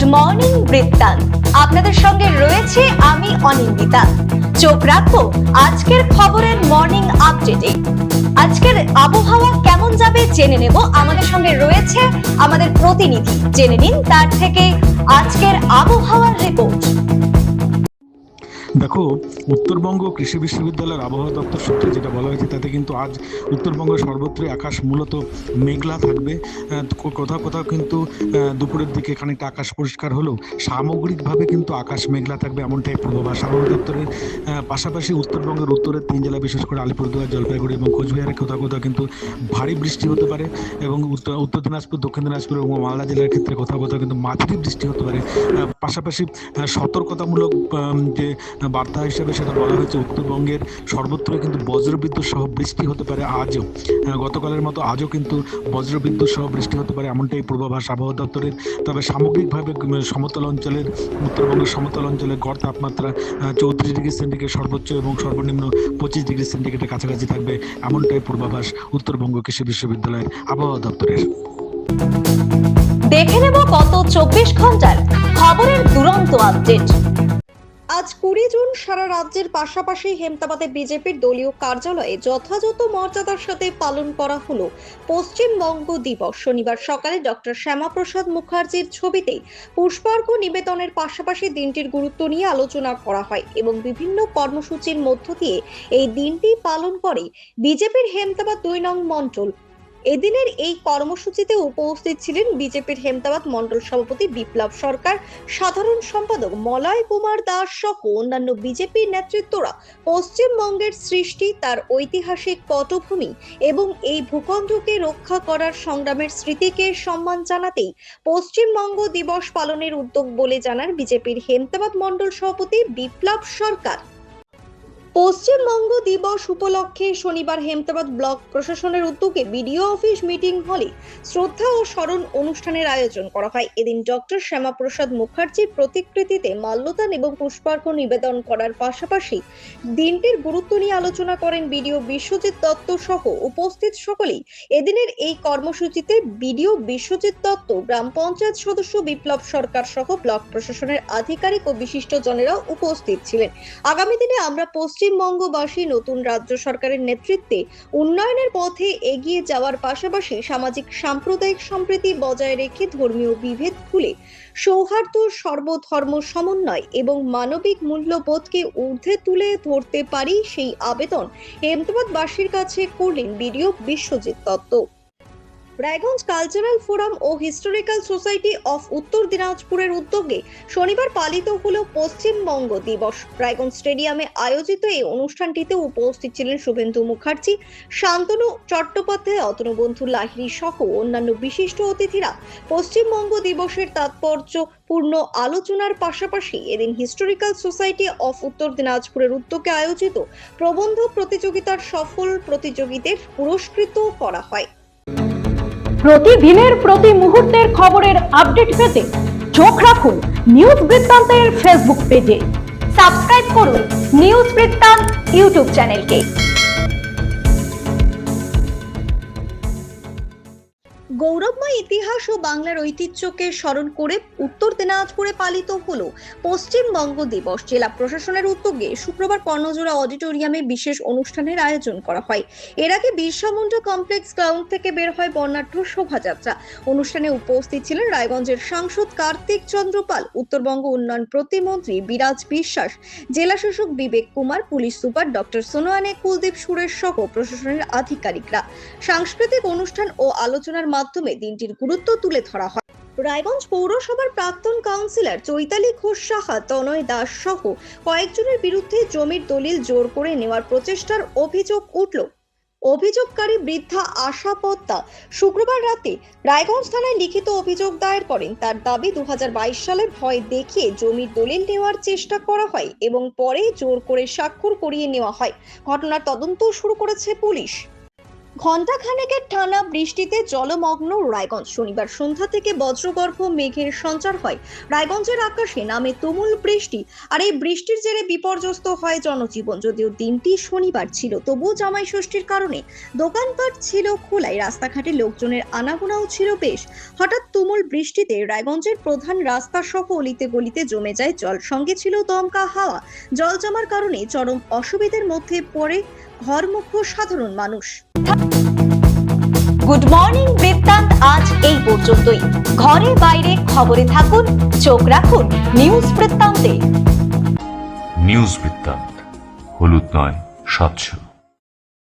Good morning বৃত্তান্ত। আপনাদের সঙ্গে রয়েছে আমি অনিন্দিতা। চোখ রাখবো আজকের খবরের মর্নিং আপডেটে। আজকের আবহাওয়া কেমন যাবে জেনে নেব। আমাদের সঙ্গে রয়েছে আমাদের প্রতিনিধি, জেনে নিন তার থেকে আজকের আবহাওয়ার রিপোর্ট। দেখো, উত্তরবঙ্গ কৃষি বিশ্ববিদ্যালয়ের আবহাওয়া দপ্তর সূত্রে যেটা বলা হয়েছে তাতে কিন্তু আজ উত্তরবঙ্গের সর্বত্রই আকাশ মূলত মেঘলা থাকবে। কোথাও কোথাও কিন্তু দুপুরের দিকে খানিকটা আকাশ পরিষ্কার হলেও সামগ্রিকভাবে কিন্তু আকাশ মেঘলা থাকবে, এমনটাই পূর্বাভাস আবহাওয়া দপ্তরের। পাশাপাশি উত্তরবঙ্গের উত্তরের 3 জেলা, বিশেষ করে আলিপুরদুয়ার, জলপাইগুড়ি এবং কোচবিহারে কোথাও কোথাও কিন্তু ভারী বৃষ্টি হতে পারে, এবং উত্তর দিনাজপুর, দক্ষিণ দিনাজপুর এবং মালদা জেলার ক্ষেত্রে কোথাও কোথাও কিন্তু মাঝারি বৃষ্টি হতে পারে। পাশাপাশি সতর্কতামূলক যে বার্তা হিসেবে সেটা বলা হয়েছে, উত্তরবঙ্গের সর্বত্রই কিন্তু বজ্রবিদ্যুৎ সহ বৃষ্টি হতে পারে আজও। গতকালের মতো আজও কিন্তু বজ্রবিদ্যুৎ সহ বৃষ্টি হতে পারে, এমনটাই পূর্বাভাস আবহাওয়া দপ্তরের। তবে সামগ্রিকভাবে সমতল অঞ্চলের, উত্তরবঙ্গের সমতল অঞ্চলের গড় তাপমাত্রা 34 ডিগ্রি সেন্টিগ্রেড সর্বোচ্চ এবং সর্বনিম্ন 25 ডিগ্রি সেন্টিগ্রেডের কাছাকাছি থাকবে, এমনটাই পূর্বাভাস উত্তরবঙ্গ কৃষি বিশ্ববিদ্যালয়ের আবহাওয়া দপ্তরের। দেখে নেব গত 24 ঘন্টার খবরের দুরন্ত আপডেট। আজ 20 জুন সারা রাজ্যের পাশাপাশি হেমতাবাদে বিজেপির দলীয় কার্যালয়ে যথাযথ মর্যাদার সাথে পালন করা হলো পশ্চিমবঙ্গ দিবস। শনিবার সকালে ডক্টর শ্যামাপ্রসাদ মুখার্জির ছবিতে পুষ্পার্ঘ্য নিবেদনের পাশাপাশি দিনটির গুরুত্ব নিয়ে আলোচনা করা হয় এবং বিভিন্ন কর্মসূচির মধ্য দিয়ে এই দিনটি পালন করে বিজেপির হেমতাবাদ 2 নং মণ্ডল। এদিনের এই কর্মসূচিতে উপস্থিত ছিলেন বিজেপির হেমতাবাদ মণ্ডল সভাপতি বিপ্লব সরকার, সাধারণ সম্পাদক মলয় কুমার দাস সহ অন্যান্য বিজেপির নেতৃত্বরা। পশ্চিমবঙ্গের সৃষ্টি, তার ঐতিহাসিক পটভূমি এবং এই ভূখণ্ডকে রক্ষা করার সংগ্রামের স্মৃতিকে সম্মান জানাতেই পশ্চিমবঙ্গ দিবস পালনের উদ্যোগ বলে জানান বিজেপির হেমতাবাদ মণ্ডল সভাপতি বিপ্লব সরকার। পশ্চিমবঙ্গ দিবস উপলক্ষে শনিবার হেমতাবাদ ব্লক প্রশাসনের উদ্যোগে বিডিও অফিস মিটিং হলে শ্রদ্ধা ও স্মরণ অনুষ্ঠানের আয়োজন করা হয়। এদিন ডক্টর শ্যামাপ্রসাদ মুখার্জির প্রতিকৃতিতে মাল্যদান এবং পুষ্পার্ঘ্য নিবেদন করার পাশাপাশি দিনটির গুরুত্ব নিয়ে আলোচনা করেন বিডিও বিশ্বজিৎ দত্ত সহ উপস্থিত সকলেই। এদিনের এই কর্মসূচিতে বিডিও বিশ্বজিৎ দত্ত, গ্রাম পঞ্চায়েত সদস্য বিপ্লব সরকার সহ ব্লক প্রশাসনের আধিকারিক ও বিশিষ্টজনেরা উপস্থিত ছিলেন। আগামী দিনে আমরা পশ্চিমবঙ্গবাসী নতুন রাজ্য সরকারের নেতৃত্বে উন্নয়নের পথে এগিয়ে যাওয়ার পাশাপাশি সামাজিক সাম্প্রদায়িক সম্প্রীতি বজায় রেখে ধর্মীয় বিভেদ ভুলে সৌহার্দ্য, সর্বধর্ম সমন্বয় এবং মানবিক মূল্যবোধকে ঊর্ধ্বে তুলে ধরতে পারি, সেই আবেদন হেমতাবাদবাসীর কাছে করলেন BDO Biswajit Dutta. Raiganj cultural forum ও হিস্টোরিক্যাল সোসাইটি অফ উত্তর দিনাজপুরের উদ্যোগে শনিবার পালিত হলো পশ্চিমবঙ্গ দিবস। রায়গঞ্জ স্টেডিয়ামে আয়োজিত এই অনুষ্ঠানটিতে উপস্থিত ছিলেন শুভেন্দু মুখার্জি, শান্তনু চট্টোপাধ্যায়, অতনুবন্ধু লাহিড়ী সহ অন্যান্য বিশিষ্ট অতিথিরা। পশ্চিমবঙ্গ দিবসের তাৎপর্যপূর্ণ আলোচনার পাশাপাশি এদিন হিস্টোরিক্যাল সোসাইটি অফ উত্তর দিনাজপুরের উদ্যোগে আয়োজিত প্রবন্ধ প্রতিযোগিতার সফল প্রতিযোগীদের পুরস্কৃত করা হয়। প্রতিদিনের প্রতি মুহূর্তের খবরের আপডেট পেতে চোখ রাখুন নিউজ বৃত্তান্তের ফেসবুক পেজে। সাবস্ক্রাইব করুন নিউজ বৃত্তান্ত ইউটিউব চ্যানেলকে। গৌরবময় ইতিহাস ও বাংলার ঐতিহ্যকে স্মরণ করে উত্তর দিনাজপুরে পালিত হলো পশ্চিমবঙ্গ দিবস। জেলা প্রশাসনের উদ্যোগে শুক্রবার কর্ণজোড়া অডিটোরিয়ামে বিশেষ অনুষ্ঠানের আয়োজন করা হয়। এর আগে বিরসা মুন্ডা কমপ্লেক্স গ্রাউন্ড থেকে বের হয় বর্ণাঢ্য শোভাযাত্রা। অনুষ্ঠানে উপস্থিত ছিলেন রায়গঞ্জের সাংসদ কার্তিক চন্দ্র পাল, উত্তরবঙ্গ উন্নয়ন প্রতিমন্ত্রী বিরাজ বিশ্বাস, জেলা শাসক Bibek Kumar, police super doctor Sonawane Kuldeep Suresh সহ প্রশাসনের আধিকারিকরা। সাংস্কৃতিক অনুষ্ঠান ও আলোচনার মাধ্যমে দিনটির গুরুত্ব তুলে ধরা হয়। রায়গঞ্জ পৌরসভার প্রাক্তন কাউন্সিলর চৈতালি ঘোষ সাহা, তনয় দাস সহ কয়েকজনের বিরুদ্ধে জমির দলিল জোর করে নেওয়ার প্রচেষ্টার অভিযোগ উঠল। অভিযোগকারী বৃদ্ধা আশা পদ্মা শুক্রবার রাতে রায়গঞ্জ থানায় লিখিত অভিযোগ দায়ের করেন। তার দাবি 2022 সালে ভয় দেখিয়ে জমির দলিল নেওয়ার চেষ্টা করা হয় এবং পরে জোর করে স্বাক্ষর করিয়ে নেওয়া হয়। ঘটনার তদন্ত শুরু করেছে পুলিশ। ঘণ্টাখানেকের টানা বৃষ্টিতে জলমগ্ন রায়গঞ্জ। শনিবার সন্ধ্যা থেকে বজ্রগর্ভ মেঘের সঞ্চার হয়। রায়গঞ্জের আকাশে নামে তুমুল বৃষ্টি, আর এই বৃষ্টির জেরে বিপর্যস্ত হয় জনজীবন। যদিও দিনটি শনিবার ছিল, তবুও জামাই ষষ্ঠীর কারণে দোকানপাট ছিল খোলাই, রাস্তাঘাটে লোকজনের আনাগোনাও ছিল বেশ। হঠাৎ তুমুল বৃষ্টিতে রায়গঞ্জের প্রধান রাস্তা সহ অলিতে গলিতে জমে যায় জল, সঙ্গে ছিল দমকা হাওয়া। জল জমার কারণে চরম অসুবিধার মধ্যে পড়ে ঘরমুখো সাধারণ মানুষ। গুড মর্নিং বৃত্তান্ত আজ এই পর্যন্তই। ঘরে বাইরে খবরে থাকুন, চোখ রাখুন নিউজ বৃত্তান্তে। নিউজ বৃত্তান্ত, হলুদ নয়, স্বচ্ছ।